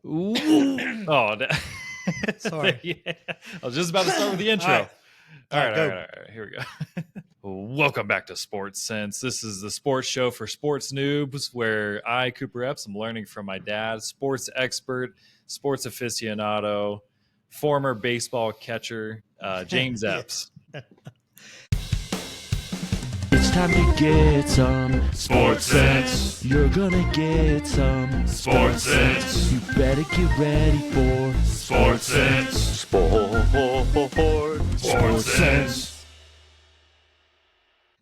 Ooh. Oh, Sorry. yeah. I was just about to start with the intro. All right, go. All right. Here we go. Welcome back to SportSense. This is the sports show for sports noobs where I, Cooper Epps, I'm learning from my dad, sports expert, sports aficionado, former baseball catcher, James Yeah. Epps. It's time to get some sports sense. You're gonna get some sports sense. You better get ready for sports sense. Sports sense.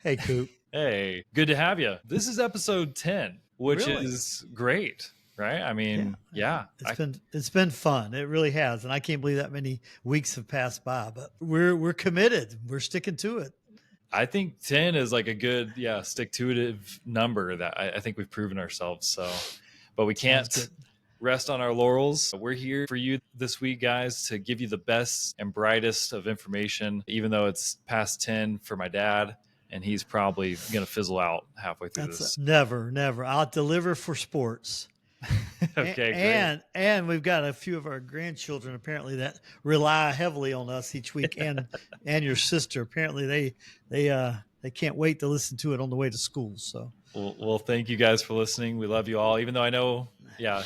Hey, Coop. Hey, good to have you. This is episode 10, which Really? is great, right? I mean, yeah. It's been fun. It really has, and I can't believe that many weeks have passed by. But we're committed. We're sticking to it. I think 10 is like a good, stick-to-itive number that I think we've proven ourselves. So, but we can't rest on our laurels. We're here for you this week, guys, to give you the best and brightest of information, even though it's past 10 for my dad, and he's probably going to fizzle out halfway through this. Never. I'll deliver for sports. Okay, great. And we've got a few of our grandchildren apparently that rely heavily on us each week, and your sister. Apparently they can't wait to listen to it on the way to school. So well, thank you guys for listening. We love you all, even though I know,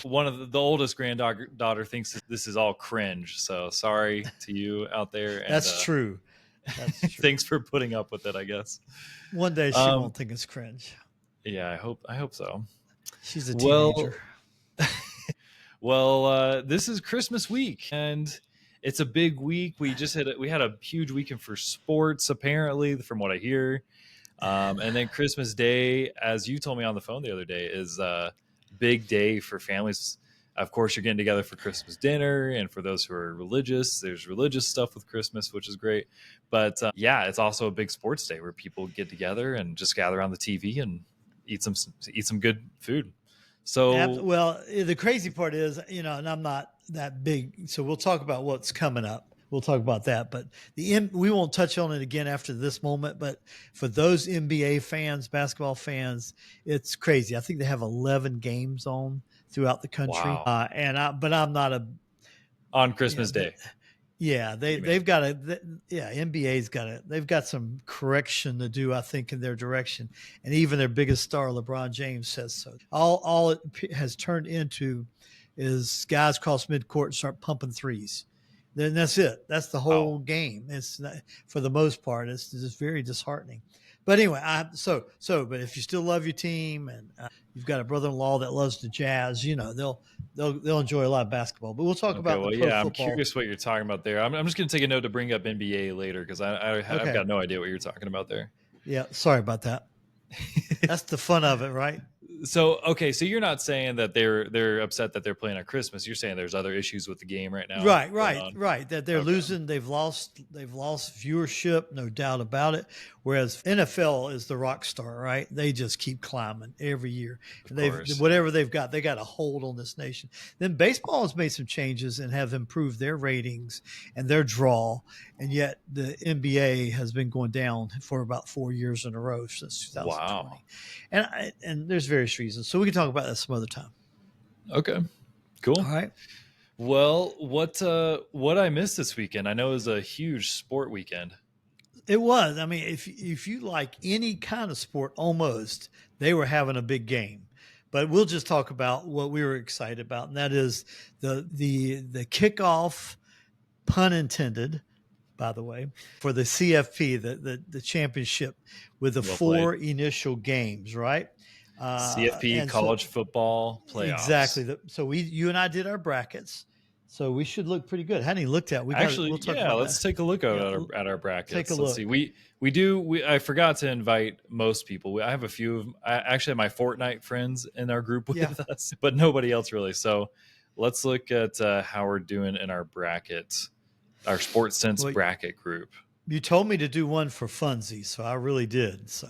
one of the oldest granddaughter thinks this is all cringe. So sorry to you out there. And, That's true. That's true. Thanks for putting up with it, I guess. One day she won't think it's cringe. Yeah, I hope so. She's a teenager. Well, this is Christmas week, and it's a big week. We had a huge weekend for sports, apparently, from what I hear. And then Christmas Day, as you told me on the phone the other day, is a big day for families. Of course, you're getting together for Christmas dinner, and for those who are religious, there's religious stuff with Christmas, which is great. But it's also a big sports day where people get together and just gather on the TV and eat some good food. So, well, the crazy part is, and I'm not that big, so we'll talk about what's coming up. We'll talk about that, but we won't touch on it again after this moment. But for those NBA fans, basketball fans, it's crazy. I think they have 11 games on throughout the country. Wow. But I'm not on Christmas Day. Yeah, they've got they've got some correction to do, I think, in their direction, and even their biggest star, LeBron James, says so. All it has turned into is guys cross midcourt and start pumping threes. Then that's it. That's the whole game. It's not, for the most part, it's just very disheartening. But anyway, but if you still love your team and you've got a brother-in-law that loves the Jazz, they'll enjoy a lot of basketball. But we'll talk about the pro football. I'm curious what you're talking about there. I'm just going to take a note to bring up NBA later because I've got no idea what you're talking about there. Yeah, sorry about that. That's the fun of it, right? So you're not saying that they're upset that they're playing on Christmas. You're saying there's other issues with the game right now. Right. That they're losing. They've lost viewership, no doubt about it. Whereas NFL is the rock star, right? They just keep climbing every year. Whatever they've got, they got a hold on this nation. Then baseball has made some changes and have improved their ratings and their draw, and yet the NBA has been going down for about 4 years in a row since 2020. Wow. And there's various reasons. So we can talk about that some other time. Okay, cool. All right. Well, what I missed this weekend? I know it was a huge sport weekend. It was. I mean, if you like any kind of sport, almost, they were having a big game. But we'll just talk about what we were excited about, and that is the kickoff, pun intended, by the way, for the CFP, the championship with the four initial games, right? CFP college football playoffs. Exactly. So you and I did our brackets. So we should look pretty good. Hadn't looked at. Let's take a look at our brackets. Take a look. Let's see. We do. I forgot to invite most people. I have a few of. I actually have my Fortnite friends in our group with us, but nobody else really. So let's look at how we're doing in our bracket, our SportSense bracket group. You told me to do one for funsies, so I really did. So.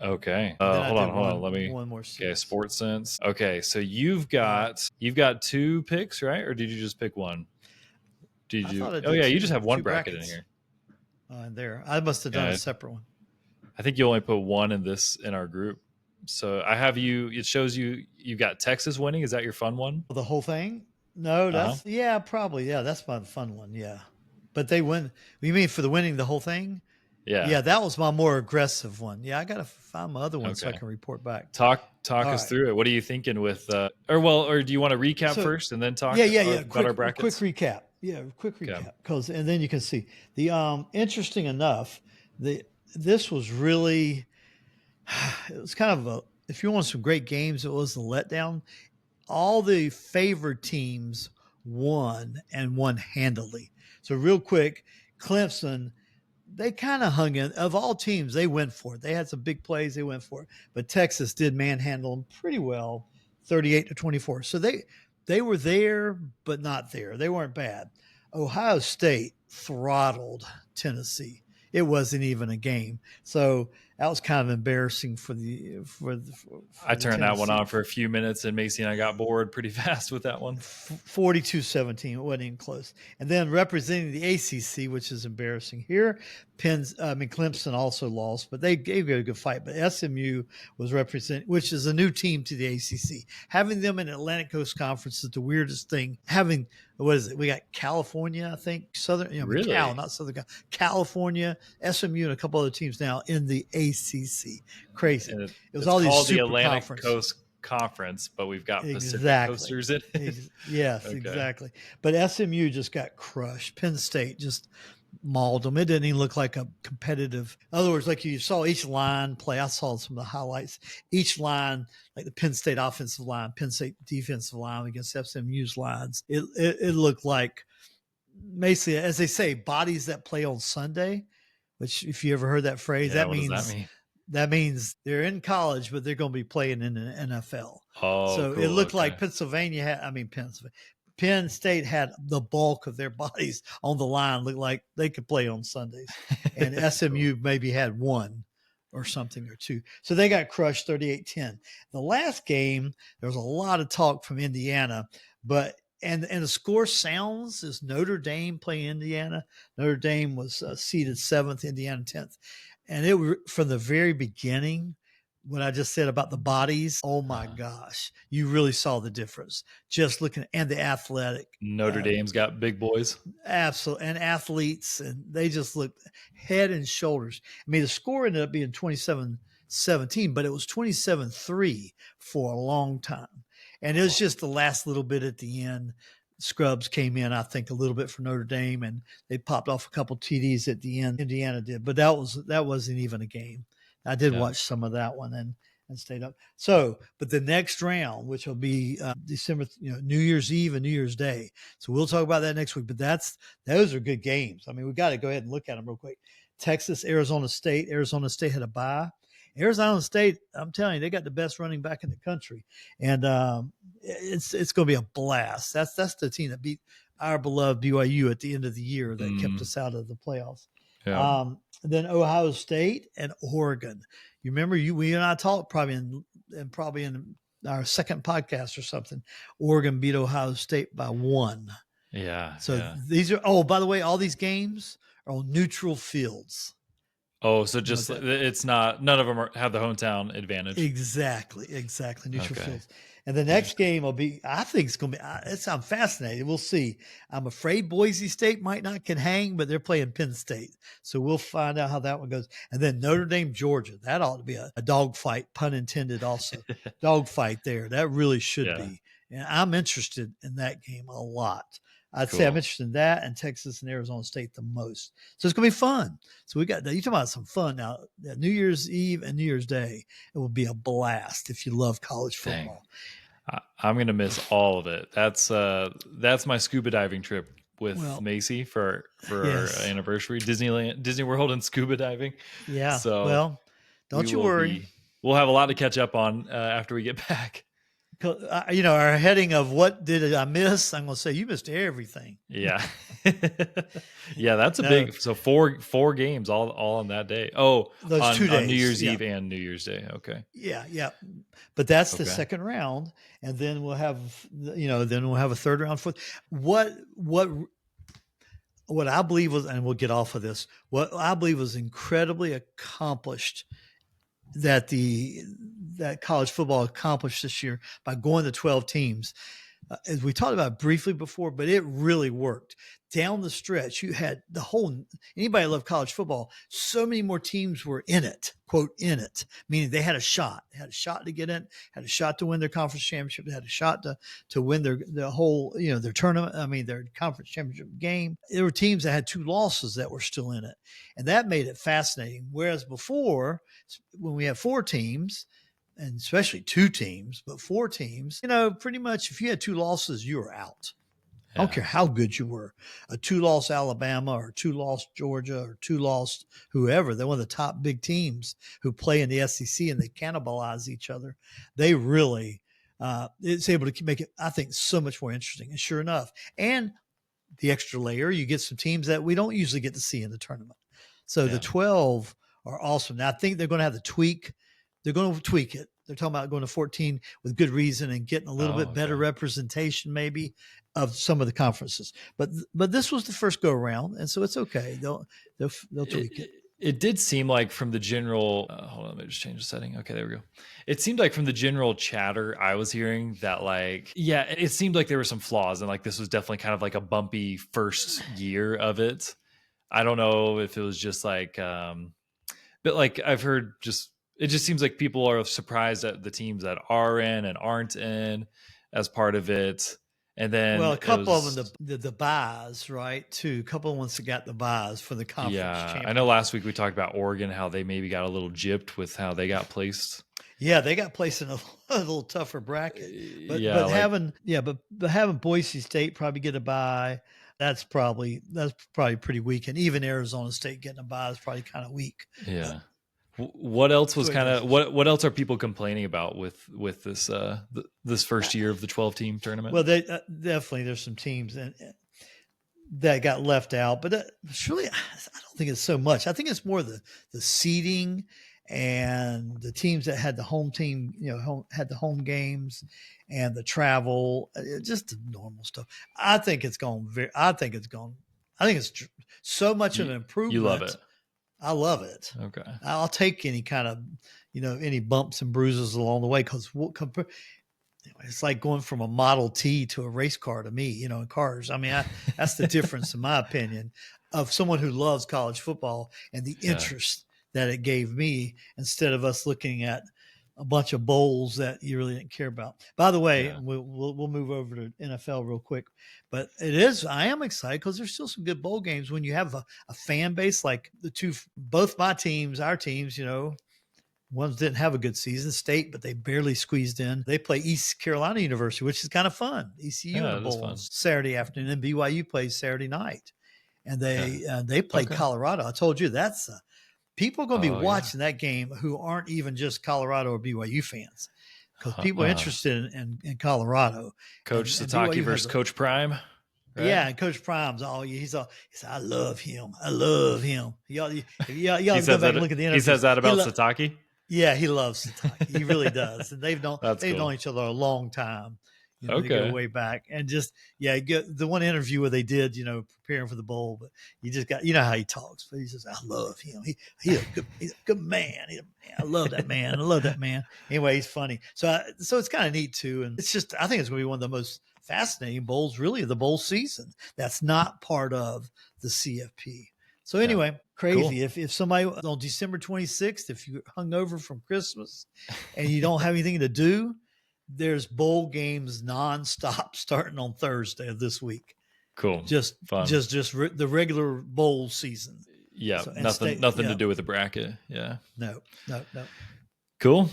Okay. Hold on. Let me. One more. Okay, SportSense. Okay, so you've got 2 picks, right? Or did you just pick one? Did you? Oh yeah, you just have one bracket in here. There, I must have done a separate one. I think you only put one in our group. So I have you. It shows you've got Texas winning. Is that your fun one? The whole thing? No, Uh-huh. probably. Yeah, that's my fun one. Yeah. But they win. You mean for the winning the whole thing? Yeah. Yeah, that was my more aggressive one. Yeah, I got to find my other one so I Okay. can report back. Talk All us right. through it. What are you thinking with or do you want to recap So, first and then talk yeah. about our Quick brackets? recap. Yeah, quick Okay. recap. And then you can see the interesting enough, this was really it was kind of if you want some great games, it was a letdown. All the favored teams won and won handily. So real quick, Clemson, they kind of hung in. Of all teams, they went for it. They had some big plays, they went for it. But Texas did manhandle them pretty well, 38-24. So they were there, but not there. They weren't bad. Ohio State throttled Tennessee. It wasn't even a game. So that was kind of embarrassing for the I turned that one Tennessee. on for a few minutes, and Macy and I got bored pretty fast with that one. 42-17. It wasn't even close. And then representing the ACC, which is embarrassing here, Clemson also lost, but they gave it a good fight. But SMU was representing, which is a new team to the ACC. Having them in Atlantic Coast Conference is the weirdest thing. Having, what is it? We got California, I think, Really? not Southern California, SMU, and a couple other teams now in the ACC. Crazy. And It was it's all these called the super Atlantic conference. Coast Conference, but we've got Pacific Exactly. Coasters in it. Yes, Okay. exactly. But SMU just got crushed. Penn State just mauled them. It didn't even look like a competitive. In other words, like you saw each line play. I saw some of the highlights. Each line, like the Penn State offensive line, Penn State defensive line against SMU's lines, it looked like basically, as they say, bodies that play on Sunday. Which, if you ever heard that phrase, Yeah, what does that mean? that means they're in college, but they're going to be playing in the NFL. Oh, So cool. it looked Okay. like Penn State had the bulk of their bodies on the line. Looked like they could play on Sundays. And SMU maybe had one or something or two. So they got crushed 38-10. The last game, there was a lot of talk from Indiana, but and the score sounds is Notre Dame playing Indiana. Notre Dame was seeded 7th, Indiana 10th. And it from the very beginning, what I just said about the bodies, oh my gosh, you really saw the difference. Just looking and the athletic. Notre Dame's got big boys. Absolutely. And athletes, and they just looked head and shoulders. I mean, the score ended up being 27-17, but it was 27-3 for a long time. And it was just the last little bit at the end. Scrubs came in, I think, a little bit for Notre Dame, and they popped off a couple TDs at the end. Indiana did, but that wasn't even a game. I did watch some of that one and stayed up. So, but the next round, which will be December, New Year's Eve and New Year's Day. So we'll talk about that next week. But those are good games. I mean, we got to go ahead and look at them real quick. Texas, Arizona State. Arizona State had a bye. Arizona State, I'm telling you, they got the best running back in the country, and it's going to be a blast. That's the team that beat our beloved BYU at the end of the year that kept us out of the playoffs. Yeah. Then Ohio State and Oregon. You remember we and I talked probably in our second podcast or something. Oregon beat Ohio State by 1. Yeah. So these are. Oh, by the way, all these games are on neutral fields. Oh, so just it's not, none of them have the hometown advantage. Exactly. Neutral fields. And the next game will be, I think it's going to be, I'm fascinated. We'll see. I'm afraid Boise State might not can hang, but they're playing Penn State. So we'll find out how that one goes. And then Notre Dame, Georgia. That ought to be a dogfight, pun intended also. Dogfight there. That really should be. And I'm interested in that game a lot. I'd say I'm interested in that and Texas and Arizona State the most. So it's going to be fun. So you talking about some fun now. New Year's Eve and New Year's Day, it will be a blast if you love college football. I'm going to miss all of it. That's my scuba diving trip with Macy for our anniversary, Disney World and scuba diving. Yeah. So don't you worry. We'll have a lot to catch up on after we get back. Our heading of what did I miss? I'm going to say you missed everything. Yeah. Yeah, that's a big, so four games all on that day. Oh, those 2 days. On New Year's Eve and New Year's Day. Okay. Yeah. But that's the second round. And then we'll have, a third round for what I believe was, and we'll get off of this, what I believe was incredibly accomplished that college football accomplished this year by going to 12 teams. as we talked about briefly before, but it really worked. Down the stretch, you had anybody that loved college football, so many more teams were in it, quote, in it, meaning they had a shot. They had a shot to get in, had a shot to win their conference championship, they had a shot to win their whole, their tournament, their conference championship game. There were teams that had 2 losses that were still in it. And that made it fascinating. Whereas before, when we have 4 teams, and especially 2 teams, but 4 teams, pretty much if you had 2 losses, you were out. I don't care how good you were. A 2-loss Alabama or 2-loss Georgia or 2-loss whoever. They're one of the top big teams who play in the SEC and they cannibalize each other. They really, it's able to make it, I think, so much more interesting. And sure enough, and the extra layer, you get some teams that we don't usually get to see in the tournament. So the 12 are awesome. Now I think they're going to have to tweak. They're going to tweak it. They're talking about going to 14 with good reason and getting a little bit better representation maybe of some of the conferences. But this was the first go around, and so it's okay. They'll tweak it. It did seem like from the general hold on, let me just change the setting. Okay, there we go. It seemed like from the general chatter I was hearing that it seemed like there were some flaws, and like this was definitely kind of like a bumpy first year of it. I don't know if it was just like but like I've heard it just seems like people are surprised at the teams that are in and aren't in as part of it. And then a couple of them, the buys, right? Too. A couple of ones that got the buys for the conference. Yeah, I know last week we talked about Oregon, how they maybe got a little gypped with how they got placed. Yeah, they got placed in a little tougher bracket. But having Boise State probably get a bye, that's probably pretty weak. And even Arizona State getting a bye is probably kind of weak. Yeah. What else was what else are people complaining about with this this first year of the 12-team tournament? Well, definitely there's some teams that got left out, but surely I don't think it's so much. I think it's more the seeding and the teams that had the home team, had the home games and the travel, just the normal stuff. I think it's so much of an improvement. You love it. I love it. Okay. I'll take any kind of, any bumps and bruises along the way because it's like going from a Model T to a race car to me, in cars. I mean, that's the difference, in my opinion, of someone who loves college football and the interest that it gave me instead of us looking at a bunch of bowls that you really didn't care about. By the way, we'll move over to NFL real quick, but I am excited because there's still some good bowl games when you have a fan base like both my teams, our teams, ones didn't have a good season, State, but they barely squeezed in. They play East Carolina University, which is kind of fun. ECU in the bowl Saturday afternoon, and BYU plays Saturday night, and they play Colorado. I told you that's people are going to be watching that game who aren't even just Colorado or BYU fans because people are interested in Colorado. Coach Satake versus Coach Prime. Right? Yeah, and Coach Prime's he said, I love him. I love him. Y'all go back and look at the interview. He says that about Satake? Yeah, he loves Satake. He really does. And they've known each other a long time. They go way back. And just, the one interview where they did, preparing for the bowl, but you just got, how he talks. But he says, I love him. He's a good man. I love that man. I love that man. Anyway, he's funny. So it's kind of neat too. And it's just, I think it's going to be one of the most fascinating bowls, really, of the bowl season. That's not part of the CFP. So anyway, crazy. Cool. If somebody on December 26th, if you're hungover from Christmas and you don't have anything to do, there's bowl games nonstop starting on Thursday of this week. Cool. Just fun. Just the regular bowl season. Yeah. So, nothing to do with the bracket. Yeah. No. Cool.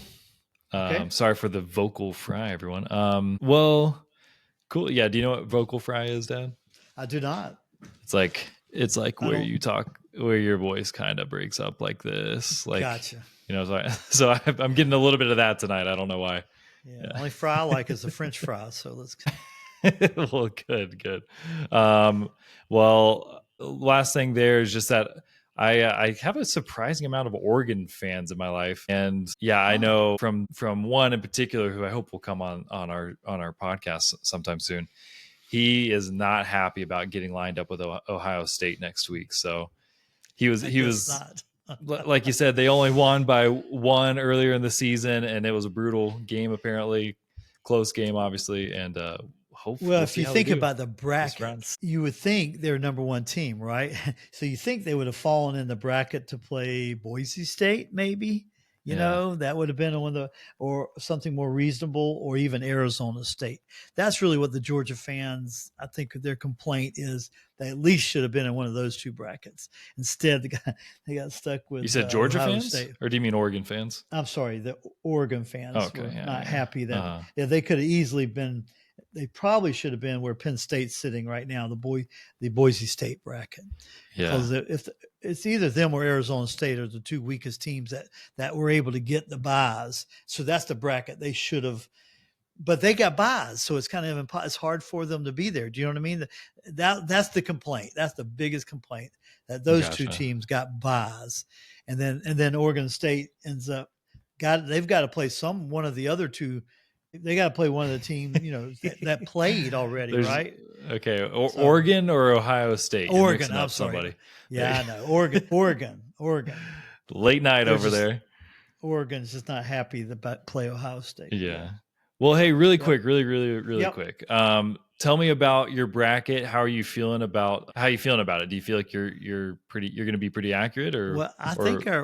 Sorry for the vocal fry, everyone. Well, cool. Yeah. Do you know what vocal fry is, Dad? I do not. It's like where you talk, where your voice kind of breaks up like this. Like, gotcha. So I'm getting a little bit of that tonight. I don't know why. Yeah. Only fry I like is the French fry. So let's. Well, good. Well, last thing there is just that I have a surprising amount of Oregon fans in my life, and I know from one in particular who I hope will come on our podcast sometime soon. He is not happy about getting lined up with Ohio State next week. So he was like you said, they only won by 1 earlier in the season, and it was a brutal game, apparently close game, obviously. And hopefully, Well, we'll if see you how they think do about the this round. brackets, you would think they're number one team, right? So you think they would have fallen in the bracket to play Boise State, maybe. Yeah. That would have been one of the, or something more reasonable, or even Arizona State. That's really what the Georgia fans, I think, their complaint is. They at least should have been in one of those two brackets. Instead, they got stuck You with said Georgia Ohio fans, State. or do you mean Oregon fans? I'm sorry, the Oregon Oh, fans okay. were Yeah. not Yeah. happy that Uh-huh. they could have easily been. They probably should have been where Penn State's sitting right now, the Boise State bracket, Yeah. because if it's either them or Arizona State are the two weakest teams that were able to get the buys. So that's the bracket they should have. But they got buys, so it's kind of it's hard for them to be there. Do you know what I mean? That's the complaint. That's the biggest complaint, that those two Gotcha. teams got buys, and then Oregon State ends up they've got to play one of the other two. They got to play one of the team that played already, There's right? okay, So, Oregon or Ohio State? You're Oregon. mixing I'm up sorry. somebody. Yeah, I know. Oregon. Late night They're over just- there. Oregon's just not happy to play Ohio State. Yeah. Well, hey, really Yep. quick, really Yep. quick. Tell me about your bracket. How are you feeling about it? Do you feel like you're going to be pretty accurate, or Well, I think I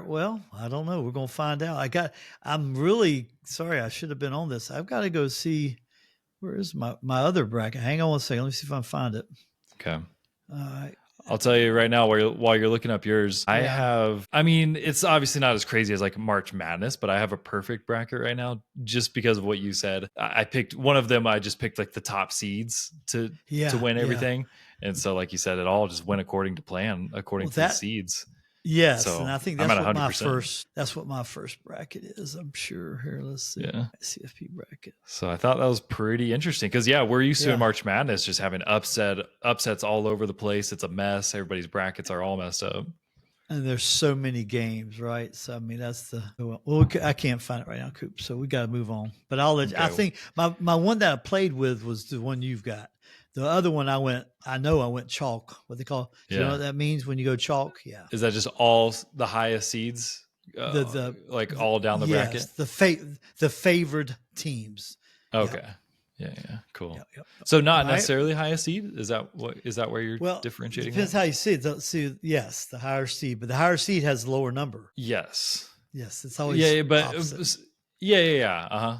don't know. We're going to find out. I'm really sorry. I should have been on this. I've got to go see, where is my other bracket? Hang on one second. Let me see if I can find it. okay? All right. I'll tell you right now, while you're looking up yours, Yeah. I mean, it's obviously not as crazy as like March Madness, but I have a perfect bracket right now just because of what you said. I picked one of them. I just picked like the top seeds to win everything. And so, like you said, it all just went according to plan, according to the seeds. Yes, So and I think I'm that's at what 100%. that's what my first bracket is. I'm sure. Here, let's see. Yeah. CFP bracket. So I thought that was pretty interesting because we're used to Yeah. in March Madness just having upsets all over the place. It's a mess. Everybody's brackets are all messed up. And there's so many games, right? So I mean, that's I can't find it right now, Coop. So we got to move on. But I'll let you, I think my one that I played with was the one you've got. The other one I went chalk. What they call? Do you know what that means when you go chalk? Yeah. Is that just all the highest seeds? Like all down the bracket? The favored teams. Okay. Yeah. Cool. Yep. So not necessarily highest seed? Is that where you're differentiating? Depends how you see it. Yes, the higher seed, but the higher seed has a lower number. Yes. Yes, it's always opposite. Uh-huh.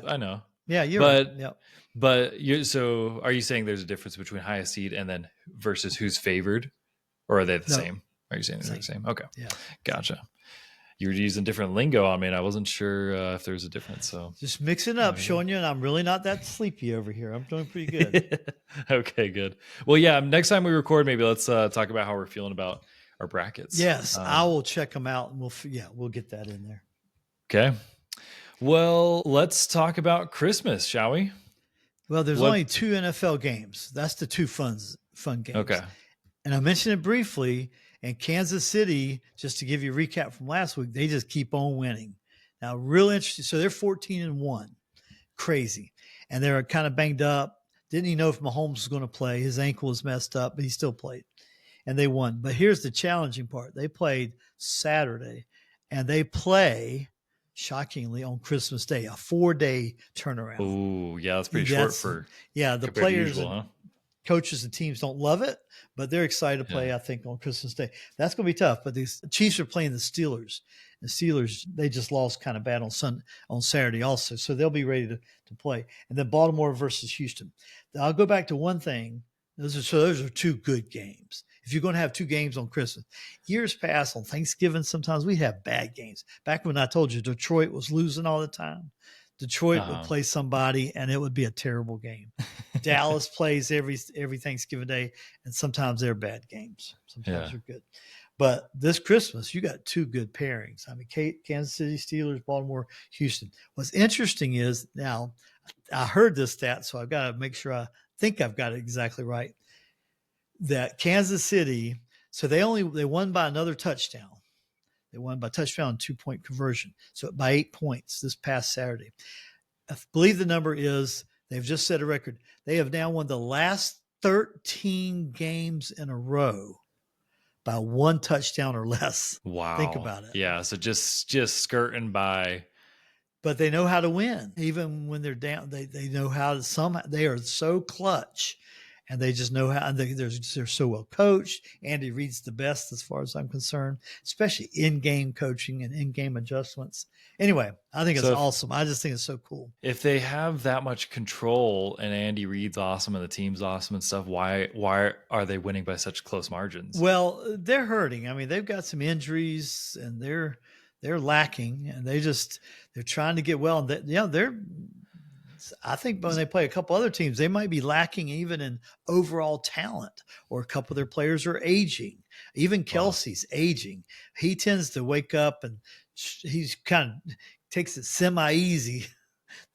I know. Yeah, you're right. Yep. But so are you saying there's a difference between highest seed and then versus who's favored? Or are they the same? Are you saying they're the same? Okay. Yeah. Gotcha. You were using different lingo on me, and I wasn't sure if there was a difference. So just mixing up, showing you, and I'm really not that sleepy over here. I'm doing pretty good. Okay, good. Well, yeah, next time we record, maybe let's talk about how we're feeling about our brackets. Yes, I will check them out, and we'll get that in there. Okay. Well, let's talk about Christmas, shall we? Well, there's only 2 NFL games. That's the 2 fun games. Okay. And I mentioned it briefly. And Kansas City, just to give you a recap from last week, they just keep on winning. Now, real interesting. So they're 14-1. Crazy. And they're kind of banged up. Didn't even know if Mahomes was going to play. His ankle was messed up, but he still played. And they won. But here's the challenging part. They played Saturday, and they play, shockingly, on Christmas Day, a 4-day turnaround. Oh, yeah, that's pretty short for the players usual, huh? Coaches and teams don't love it, but they're excited to play, I think, on Christmas Day. That's going to be tough, but the Chiefs are playing the Steelers. The Steelers, they just lost kind of bad on Saturday also, so they'll be ready to play. And then Baltimore versus Houston. Now, I'll go back to one thing. Those are 2 good games. If you're going to have 2 games on Christmas. Years past, on Thanksgiving, sometimes we have bad games. Back when I told you Detroit was losing all the time, Detroit would play somebody, and it would be a terrible game. Dallas plays every Thanksgiving Day, and sometimes they're bad games. Sometimes they're good. But this Christmas, you got 2 good pairings. I mean, Kansas City Steelers, Baltimore, Houston. What's interesting is, now, I heard this stat, so I've got to make sure I think I've got it exactly right, that Kansas City, so they won by another touchdown. They won by touchdown and 2-point conversion. So by 8 points this past Saturday. I believe the number is, they've just set a record. They have now won the last 13 games in a row by 1 touchdown or less. Wow. Think about it. Yeah. So just skirting by but they know how to win. Even when they're down, they know how to somehow. They are so clutch, and they just know how. And they're so well coached. Andy Reid's the best as far as I'm concerned, especially in-game coaching and in-game adjustments. Anyway, I think it's awesome. I just think it's so cool. If they have that much control and Andy Reid's awesome and the team's awesome and stuff, why are they winning by such close margins? Well, they're hurting. I mean, they've got some injuries and they're lacking, and they're trying to get well. And I think when they play a couple other teams, they might be lacking even in overall talent, or a couple of their players are aging. Even Kelsey's aging. He tends to wake up and he's kind of takes it semi-easy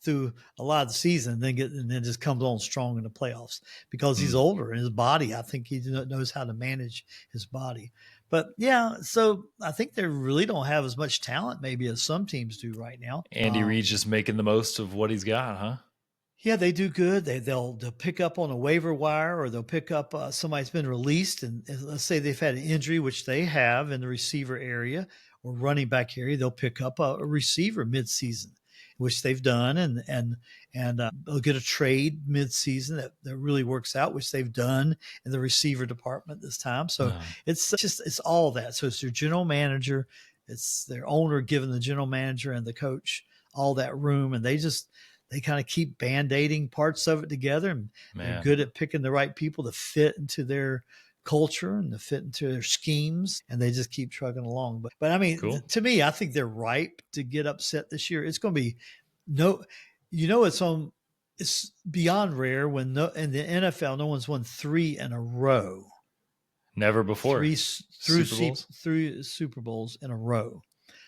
through a lot of the season, and then just comes on strong in the playoffs because he's older in his body. I think he knows how to manage his body. But yeah, so I think they really don't have as much talent maybe as some teams do right now. Andy Reid's just making the most of what he's got, huh? Yeah, they do good. They'll pick up on a waiver wire, or they'll pick up somebody's been released, and let's say they've had an injury, which they have in the receiver area or running back area. They'll pick up a receiver midseason, which they've done, and they'll get a trade midseason that really works out, which they've done in the receiver department this time. So it's all that. So it's their general manager, it's their owner giving the general manager and the coach all that room, and they kind of keep band-aiding parts of it together, and they're good at picking the right people to fit into their culture and to fit into their schemes, and they just keep trucking along. But I mean, to me, I think they're ripe to get upset this year. It's going to be it's beyond rare when in the NFL, no one's won 3 in a row. Never before. Three Super Bowls in a row.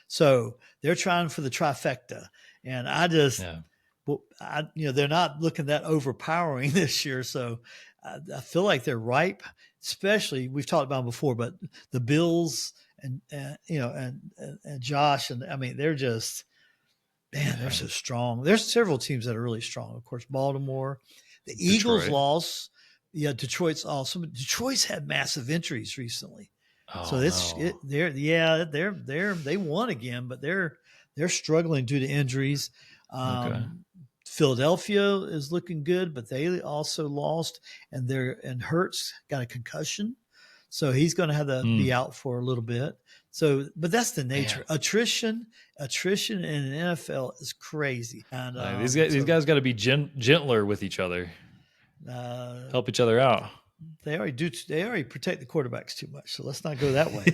So they're trying for the trifecta, and they're not looking that overpowering this year. So I feel like they're ripe, especially we've talked about them before, but the Bills and Josh, and I mean, they're just, they're so strong. There's several teams that are really strong. Of course, Baltimore, the Eagles lost. Yeah. Detroit's awesome. Detroit's had massive injuries recently. They won again, but they're struggling due to injuries. Philadelphia is looking good, but they also lost, and Hurts got a concussion, so he's going to have to be out for a little bit. So, but that's the nature. Attrition in the NFL is crazy. And these guys got to be gentler with each other, help each other out. They already protect the quarterbacks too much, so let's not go that way.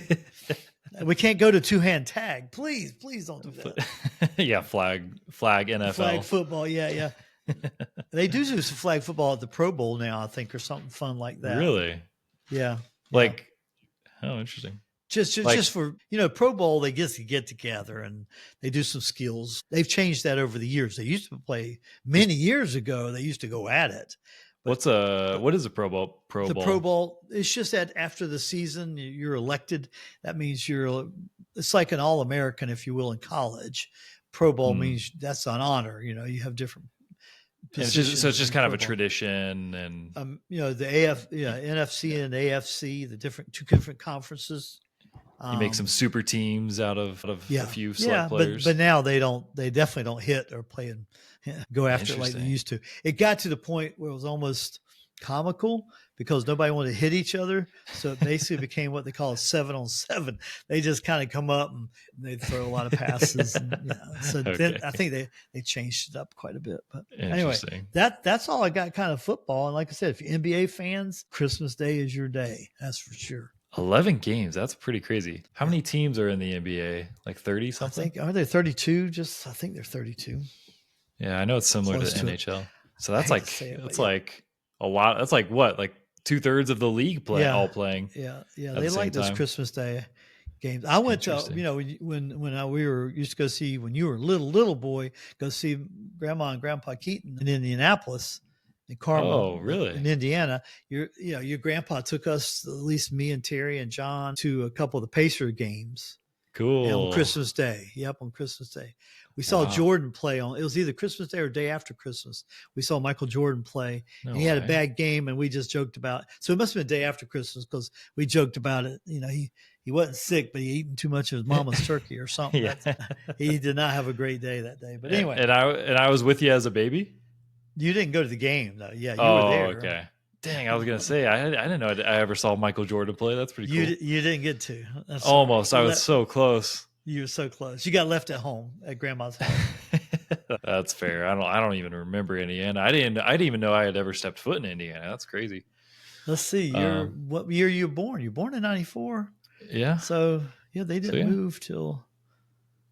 We can't go to 2-hand tag. Please don't do that. Yeah, flag NFL. Flag football, yeah. They do some flag football at the Pro Bowl now, I think, or something fun like that. Really? Yeah. Interesting. Just for, Pro Bowl, they get together and they do some skills. They've changed that over the years. They used to play many years ago. They used to go at it. What is a Pro Bowl? The Pro Bowl, it's just that after the season, you're elected. That means it's like an All-American, if you will, in college. Pro Bowl means that's an honor. You have different positions. So it's just kind of a tradition, and the NFC and AFC, the two different conferences. You make some super teams out of a few select players. But now they definitely don't hit or play and go after it like they used to. It got to the point where it was almost comical because nobody wanted to hit each other. So it basically became what they call a 7-on-7. They just kind of come up and they throw a lot of passes. Then I think they changed it up quite a bit. But anyway, that's all I got kind of football. And like I said, if you're NBA fans, Christmas Day is your day. That's for sure. 11 games. That's pretty crazy. How many teams are in the NBA? Like 30 something? Are they 32? I think they're 32. Yeah, I know it's similar to the NHL. So that's like a lot. That's like what? Like 2/3 of the league all playing. Yeah. They like those Christmas Day games. I went to, when we used to go see, when you were a little boy, go see Grandma and Grandpa Keaton in Indianapolis. In Carmel, oh, really? In Indiana, your grandpa took us, at least me and Terry and John, to a couple of the Pacer games. Cool. On Christmas Day. Yep, on Christmas Day. We saw Jordan play it was either Christmas Day or day after Christmas. We saw Michael Jordan play, and he had a bad game, and we just joked about. So it must have been day after Christmas because we joked about it. He he wasn't sick, but he eaten too much of his mama's turkey or something. Yeah. He did not have a great day that day. But anyway, and I was with you as a baby. you didn't go to the game though. Yeah, you were there. Okay. Dang, I was gonna say I didn't know I ever saw Michael Jordan play. That's pretty cool. You didn't get to. That's Almost. I was so close. You were so close. You got left at home at grandma's house. That's fair. I don't even remember Indiana. I didn't even know I had ever stepped foot in Indiana. That's crazy. Let's see. What year you were born? You were born in 94. Yeah. So yeah, they didn't move till,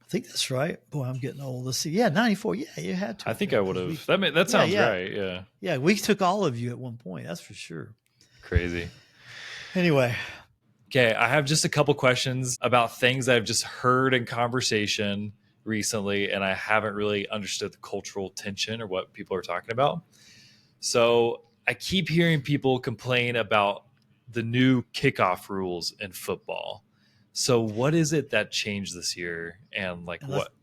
I think that's right. Boy, I'm getting old. Let's see. Yeah, 94. Yeah, you had to. I think I would have. That sounds right. Yeah. Yeah, we took all of you at one point. That's for sure. Crazy. Anyway. Okay, I have just a couple questions about things that I've just heard in conversation recently, and I haven't really understood the cultural tension or what people are talking about. So I keep hearing people complain about the new kickoff rules in football. So what is it that changed this year, and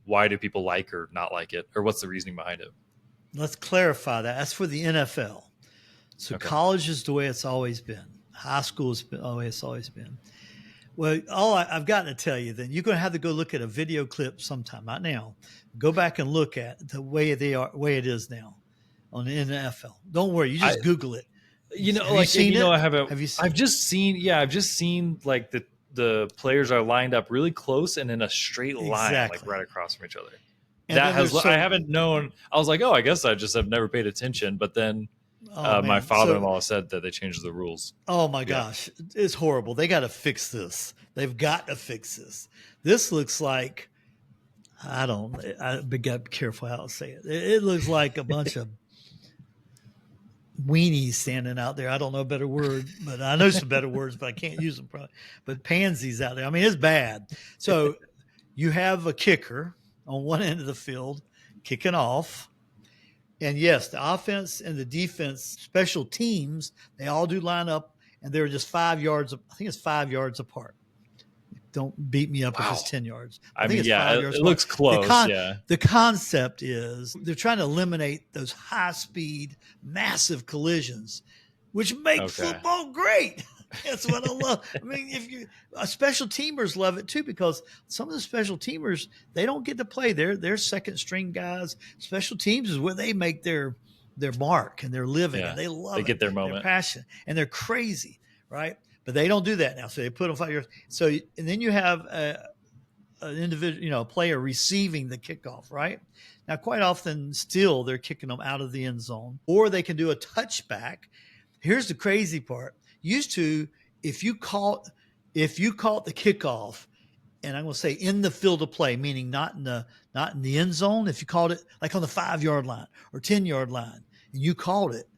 why do people like or not like it, or what's the reasoning behind it? Let's clarify that. That's for the NFL. So college is the way it's always been. High school is the way it's always been. Well, I've got to tell you, then you're going to have to go look at a video clip sometime, not now. Go back and look at the way way it is now on the NFL. Don't worry, you just Google it. I haven't. I've just seen like the players are lined up really close and in a straight line, like right across from each other. And I haven't known. I was like, I guess I just have never paid attention, but then. My father-in-law said that they changed the rules. Oh my gosh, it's horrible. They got to fix this. They've got to fix this. This looks like, I be careful how I say it. It looks like a bunch of weenies standing out there. I don't know a better word, but I know some better words, but I can't use them probably. But pansies out there. I mean, it's bad. So you have a kicker on one end of the field kicking off. And yes, the offense and the defense, special teams, they all do line up, and they're just 5 yards. I think it's 5 yards apart. Don't beat me up if it's 10 yards. I think it's 5 yards. It looks close. The concept is they're trying to eliminate those high-speed, massive collisions, which make football great. That's what I love. I mean, special teamers love it too, because some of the special teamers, they don't get to play. They're second string guys. Special teams is where they make their mark and their living. And they love it. They get their moment. They're passionate and they're crazy, right? But they don't do that now. So they put them 5 years. So, and then you have an individual, a player receiving the kickoff, right? Now, quite often still they're kicking them out of the end zone, or they can do a touchback. Here's the crazy part. Used to, if you caught the kickoff, and I'm going to say in the field of play, meaning not in the end zone, if you called it like on the 5 yard line or 10-yard line, and you called it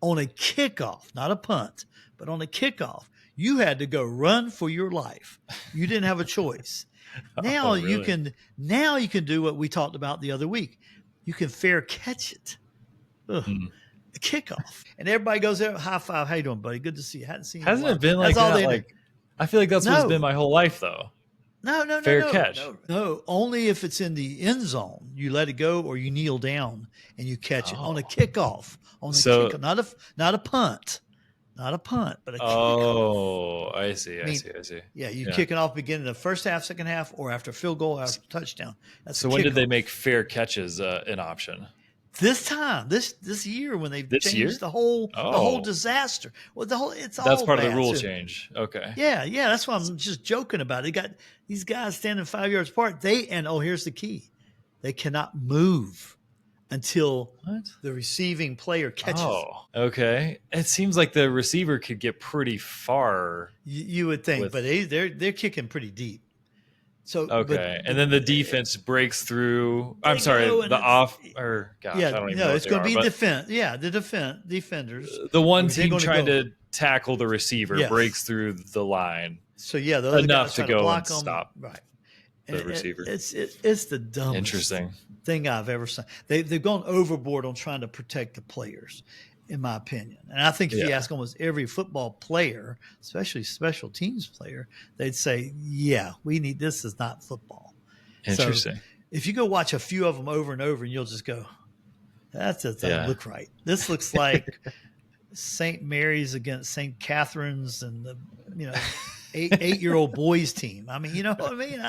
on a kickoff, not a punt, but on a kickoff, you had to go run for your life. You didn't have a choice. Now you can do what we talked about the other week. You can fair catch it. Kickoff, and everybody goes there, high five. How you doing, buddy? Good to see you. Hadn't seen you. Hasn't it been like that? I feel like that's what it's been my whole life, though. No, fair catch. No, only if it's in the end zone. You let it go, or you kneel down and you catch it on a kickoff. Kickoff, not a punt, but a kickoff. Oh, I see. Yeah, you kick it off beginning of first half, second half, or after field goal, after touchdown. That's so. When did they make fair catches an option? This time, this year, when they've changed the whole disaster. Well, that's part of the rule change. Okay. Yeah. That's why I'm just joking about it. They got these guys standing 5 yards apart. Here's the key: they cannot move until the receiving player catches. Oh, okay. It seems like the receiver could get pretty far. You would think, but they're kicking pretty deep. So and then the defense breaks through. I'm sorry, I don't even know. It's going to be defense. Yeah, the defenders. The one team trying to tackle the receiver breaks through the line. So the enough to go and them. Stop right. the receiver. It's the dumbest thing I've ever seen. They've gone overboard on trying to protect the players, in my opinion. And I think if you ask almost every football player, especially special teams player, they'd say, this is not football. Interesting. So if you go watch a few of them over and over, and you'll just go, that doesn't look right. This looks like St. Mary's against St. Catherine's, and 8-year-old boys team. I mean, you know what I mean?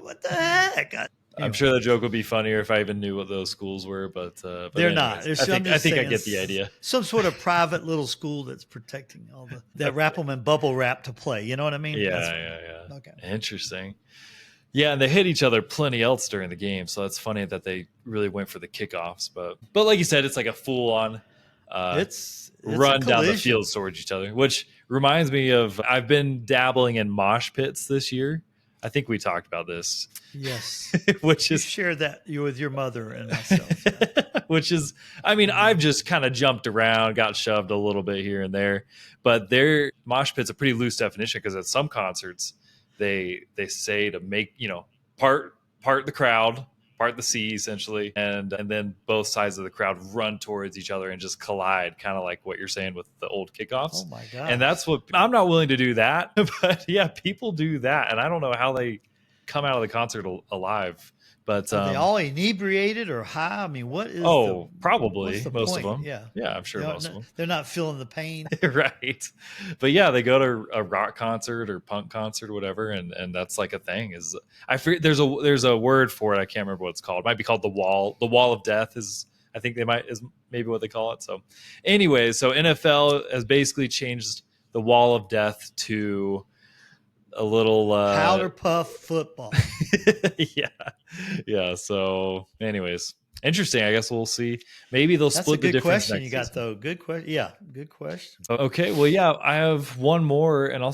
What the heck? I'm Anyway. sure the joke would be funnier if I even knew what those schools were, but They're anyways, not. I think I get the idea. Some sort of private little school that's protecting all that wrap them in bubble wrap to play. You know what I mean? Yeah. Okay. Interesting. Yeah, and they hit each other plenty else during the game, so it's funny that they really went for the kickoffs. But like you said, it's like a full on it's run down the field towards each other, which reminds me of I've been dabbling in mosh pits this year. I think we talked about this. Yes, which is shared that with your mother and myself. Which is, I mean, I've just kind of jumped around, got shoved a little bit here and there, but their mosh pit's a pretty loose definition because at some concerts they say to make, part the crowd, part the sea essentially, and then both sides of the crowd run towards each other and just collide, kind of like what you're saying with the old kickoffs. Oh my god! And that's what I'm not willing to do that, but yeah, people do that, and I don't know how they come out of the concert alive. But are they all inebriated or high? I mean, what is? Probably most point? of them. Yeah, I'm sure most of them. They're not feeling the pain, right? But yeah, they go to a rock concert or punk concert or whatever, and that's like a thing. Is I forget there's a word for it. I can't remember what it's called. It might be called the wall. The wall of death is. I think is maybe what they call it. So, anyways, so NFL has basically changed the wall of death to a little powder puff football. yeah. So, anyways, interesting. I guess we'll see. Maybe they'll split the difference. That's a good question you got, though. Good question. Yeah, good question. Okay. Well, yeah, I have one more, and I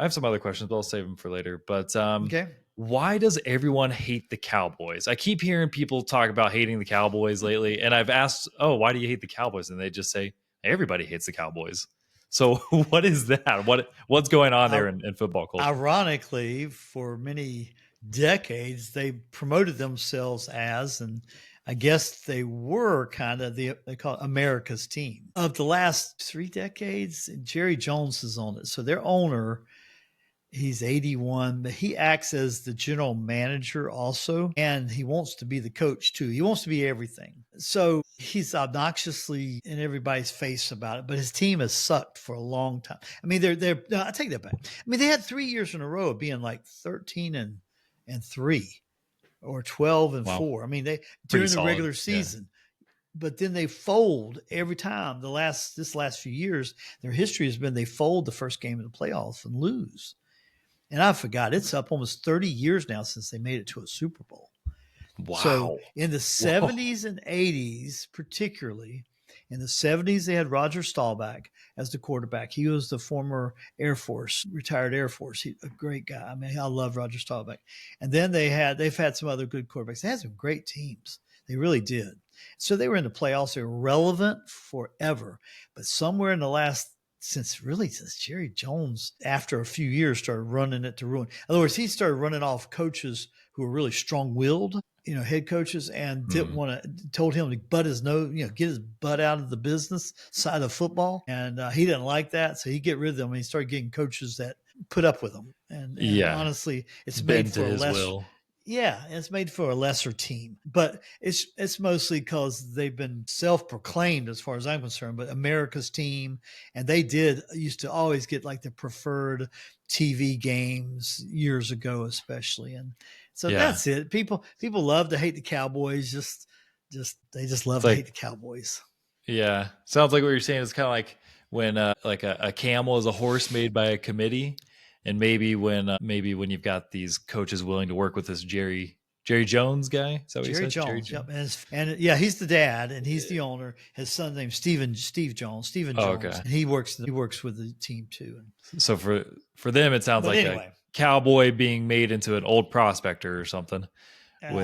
have some other questions, but I'll save them for later. But okay. Why does everyone hate the Cowboys? I keep hearing people talk about hating the Cowboys lately, and I've asked, why do you hate the Cowboys? And they just say everybody hates the Cowboys. So what is that? What's going on there in football culture? Ironically, for many decades, they promoted themselves as, and I guess they were kind of they call it America's team. Of the last 3 decades, Jerry Jones is on it. So their owner, he's 81, but he acts as the general manager also, and he wants to be the coach too. He wants to be everything. So he's obnoxiously in everybody's face about it, but his team has sucked for a long time. I mean, no, I take that back. I mean, they had 3 years in a row of being like 13-3 or 12-4. I mean, they during the regular season. Yeah. But then they fold every time. This last few years, their history has been they fold the first game of the playoffs and lose. And I forgot, it's up almost 30 years now since they made it to a Super Bowl. Wow. So in the 70s and 80s, particularly, in the 70s, they had Roger Staubach as the quarterback. He was the former retired Air Force. He's a great guy. I mean, I love Roger Staubach. And then they've had some other good quarterbacks. They had some great teams. They really did. So they were in the playoffs. They were relevant forever. But somewhere in the last since Jerry Jones, after a few years, started running it to ruin. In other words, he started running off coaches who were really strong-willed, head coaches, and didn't want to, told him to butt his nose, get his butt out of the business side of football. And he didn't like that. So he get rid of them, and he started getting coaches that put up with him. And honestly, it's made for it's made for a lesser team, but it's mostly because they've been self-proclaimed, as far as I'm concerned, but America's team, and they used to always get like the preferred TV games years ago, especially, and so that's it. People love to hate the Cowboys, they just love to hate the Cowboys. Yeah, sounds like what you're saying is kind of like when like a camel is a horse made by a committee. And maybe when you've got these coaches willing to work with this Jerry Jones guy, is that what Jerry you said? Jones, yep. And he's the dad, and he's the owner. His son's name's Steve Jones. Okay. And he works with the team too. So for them, it sounds like a cowboy being made into an old prospector or something. It's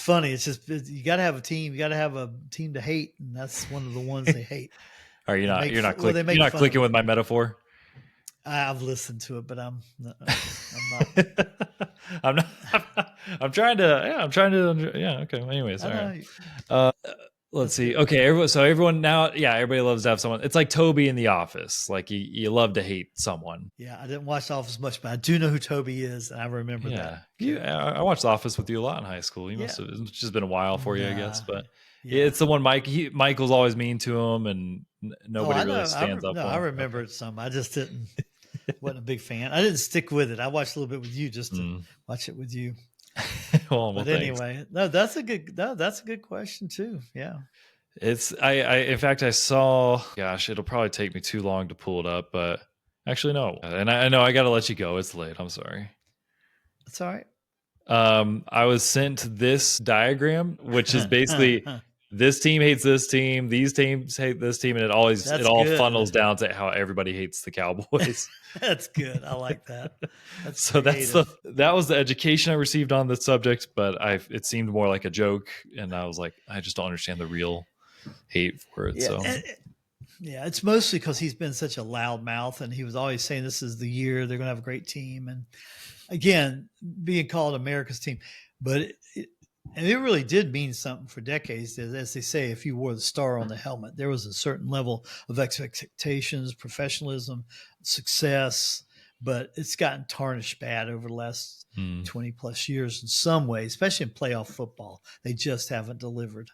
funny. It's just you got to have a team. You got to have a team to hate, and that's one of the ones they hate. Are you not? You're not clicking with my metaphor. I've listened to it, but I'm not. I'm not. I'm trying to. Yeah, I'm trying to. Yeah. Okay. Anyways, all right. Let's see. Okay. Everyone now. Yeah. Everybody loves to have someone. It's like Toby in The Office. Like you love to hate someone. Yeah. I didn't watch The Office much, but I do know who Toby is, and I remember that. Yeah. I watched The Office with you a lot in high school. It's just been a while for you, I guess. But Yeah. It's the one Michael's always mean to him, and nobody really stands up. I remember it some. I just wasn't a big fan. I didn't stick with it. I watched a little bit with you just to watch it with you. Well, anyway, no, that's a good question too. Yeah. It's in fact I saw, gosh, it'll probably take me too long to pull it up, but actually no. And I know I got to let you go. It's late. I'm sorry. That's all right. I was sent this diagram, which is basically this team hates this team, these teams hate this team, and it all good. Funnels down to how everybody hates the Cowboys. That's good. I like that. That was the education I received on the subject, but it seemed more like a joke, and I was like, I just don't understand the real hate for it. Yeah, so it's mostly because he's been such a loud mouth, and he was always saying this is the year they're going to have a great team, and again, being called America's team, but it really did mean something for decades. As they say, if you wore the star on the helmet, there was a certain level of expectations, professionalism, success, but it's gotten tarnished bad over the last 20 plus years in some ways, especially in playoff football. They just haven't delivered.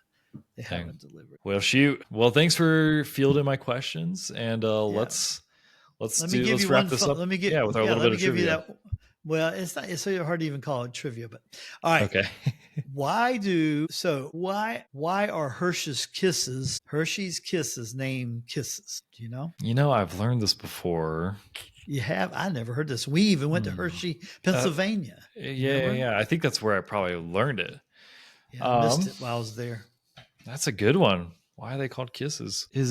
Well, shoot. Well, thanks for fielding my questions, and let's wrap this up. Let me give you that. Well, it's not. It's so hard to even call it trivia, but all right. Okay. Why are Hershey's Kisses named Kisses? Do you know? I've learned this before. You have? I never heard this. We even went to Hershey, Pennsylvania. Yeah. I think that's where I probably learned it. Yeah, I missed it while I was there. That's a good one. Why are they called Kisses? Is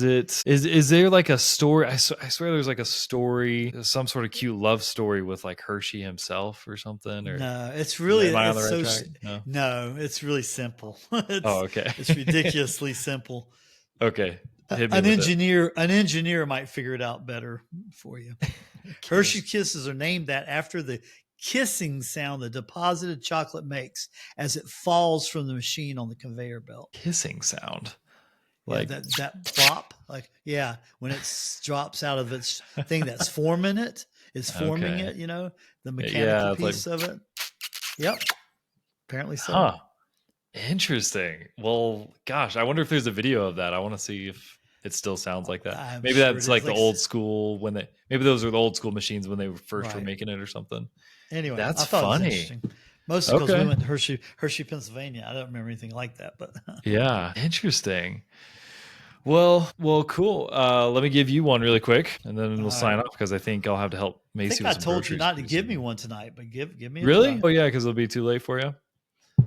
there like a story? I swear there's like a story, some sort of cute love story with like Hershey himself or something. Or no, it's really No, it's really simple. Okay. It's ridiculously simple. Okay. An engineer might figure it out better for you. Hershey Kisses are named that after the kissing sound the deposited chocolate makes as it falls from the machine on the conveyor belt. Kissing sound. Like that plop, when it drops out of its thing that's forming it, it's forming it, the mechanical piece of it. Yep. Apparently so. Huh. Interesting. Well, gosh, I wonder if there's a video of that. I want to see if it still sounds like that. Maybe that's like the old school maybe those were the old school machines when they were making it or something. Anyway, that's I thought funny. It was interesting. Mostly because we went to Hershey, Pennsylvania. I don't remember anything like that, but yeah, interesting. Well, cool. Let me give you one really quick, and then we'll sign off because I think I'll have to help Macy. I told you not to give me one tonight, but give me. Really? Oh yeah, because it'll be too late for you.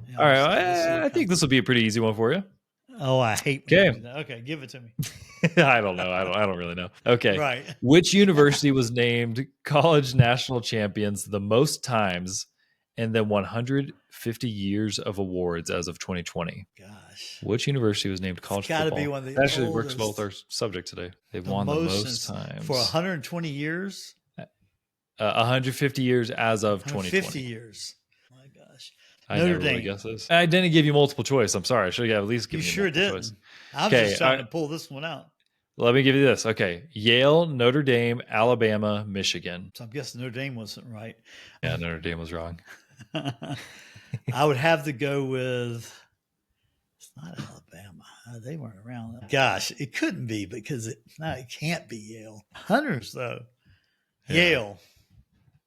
Yeah, all right, I think this will be a pretty easy one for you. Oh, I hate. Okay, give it to me. I don't know. I don't really know. Okay. Right. Which university was named college national champions the most times and then 150 years of awards as of 2020? Gosh. Which university was named college football? Got to be one of the actually works well with our subject today. They've won the most times. For 120 years? 150 years as of 2020. 150 years. My gosh. Notre Dame. Guesses. I didn't give you multiple choice. I'm sorry. I should have at least given you sure multiple didn't. choice. I'm just trying to pull this one out. Let me give you this. Okay. Yale, Notre Dame, Alabama, Michigan. So I'm guessing Notre Dame wasn't right. Yeah, Notre Dame was wrong. I would have to go with, it's not Alabama. They weren't around. Gosh, it couldn't be because it can't be Yale. Hunters, though. Yeah. Yale.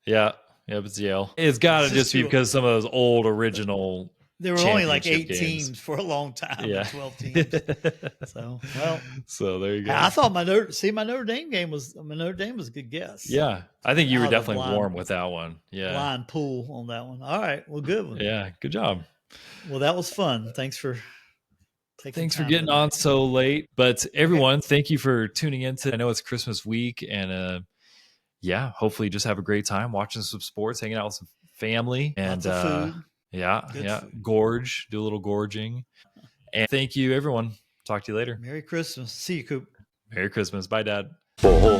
Yeah. Yep, it's Yale. It's got to just be because some of those old original. There were only like 8 teams for a long time. Yeah. 12 teams. So there you go. I thought my Notre Dame was a good guess. Yeah. I think you were definitely warm with that one. Yeah. Blind pool on that one. All right. Well, good one. Yeah. Good job. Well, that was fun. Thanks for getting on so late. But everyone, thank you for tuning in. I know it's Christmas week and hopefully just have a great time watching some sports, hanging out with some family, and lots of food. Food. Gorge, do a little gorging. And thank you, everyone. Talk to you later. Merry Christmas. See you, Coop. Merry Christmas. Bye, Dad. SportSense.